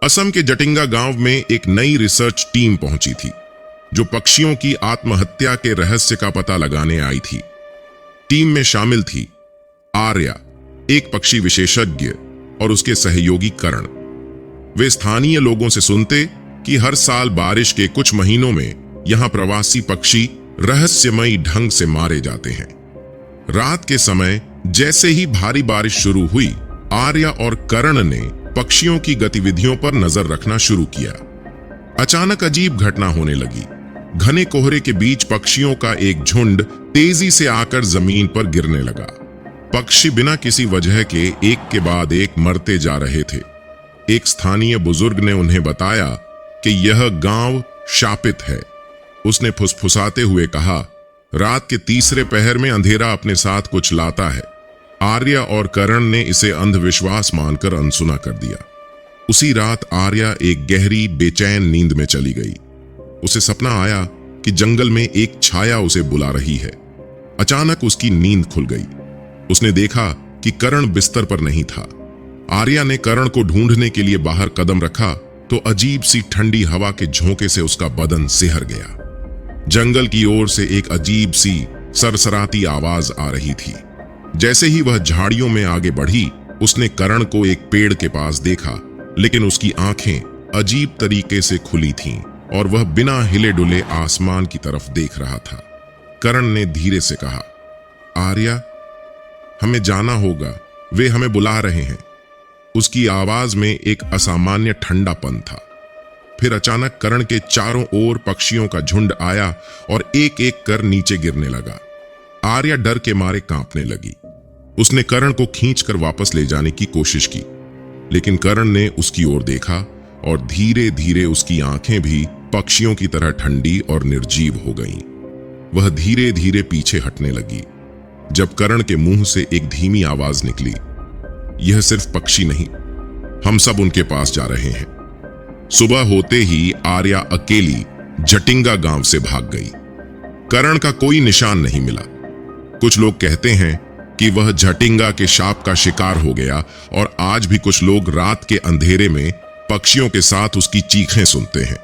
असम के जटिंगा गांव में एक नई रिसर्च टीम पहुंची थी जो पक्षियों की आत्महत्या के रहस्य का पता लगाने आई थी। टीम में शामिल थी आर्या, एक पक्षी विशेषज्ञ, और उसके सहयोगी करण। वे स्थानीय लोगों से सुनते कि हर साल बारिश के कुछ महीनों में यहां प्रवासी पक्षी रहस्यमयी ढंग से मारे जाते हैं। रात के समय जैसे ही भारी बारिश शुरू हुई, आर्या और करण ने पक्षियों की गतिविधियों पर नजर रखना शुरू किया। अचानक अजीब घटना होने लगी। घने कोहरे के बीच पक्षियों का एक झुंड तेजी से आकर जमीन पर गिरने लगा। पक्षी बिना किसी वजह के एक के बाद एक मरते जा रहे थे। एक स्थानीय बुजुर्ग ने उन्हें बताया कि यह गांव शापित है। उसने फुसफुसाते हुए कहा, रात के तीसरे पहर में अंधेरा अपने साथ कुछ लाता है। आर्या और करण ने इसे अंधविश्वास मानकर अनसुना कर दिया। उसी रात आर्या एक गहरी बेचैन नींद में चली गई। उसे सपना आया कि जंगल में एक छाया उसे बुला रही है। अचानक उसकी नींद खुल गई। उसने देखा कि करण बिस्तर पर नहीं था। आर्या ने करण को ढूंढने के लिए बाहर कदम रखा तो अजीब सी ठंडी हवा के झोंके से उसका बदन सिहर गया। जंगल की ओर से एक अजीब सी सरसराती आवाज आ रही थी। जैसे ही वह झाड़ियों में आगे बढ़ी, उसने करण को एक पेड़ के पास देखा, लेकिन उसकी आंखें अजीब तरीके से खुली थीं और वह बिना हिले डुले आसमान की तरफ देख रहा था। करण ने धीरे से कहा, आर्या, हमें जाना होगा, वे हमें बुला रहे हैं। उसकी आवाज में एक असामान्य ठंडापन था। फिर अचानक करण के चारों ओर पक्षियों का झुंड आया और एक एक कर नीचे गिरने लगा। आर्या डर के मारे कांपने लगी। उसने करण को खींचकर वापस ले जाने की कोशिश की, लेकिन करण ने उसकी ओर देखा और धीरे धीरे उसकी आंखें भी पक्षियों की तरह ठंडी और निर्जीव हो गईं। वह धीरे धीरे पीछे हटने लगी। जब करण के मुंह से एक धीमी आवाज निकली, यह सिर्फ पक्षी नहीं, हम सब उनके पास जा रहे हैं। सुबह होते ही आर्या अकेली जटिंगा गांव से भाग गई। करण का कोई निशान नहीं मिला। कुछ लोग कहते हैं कि वह जटिंगा के शाप का शिकार हो गया और आज भी कुछ लोग रात के अंधेरे में पक्षियों के साथ उसकी चीखें सुनते हैं।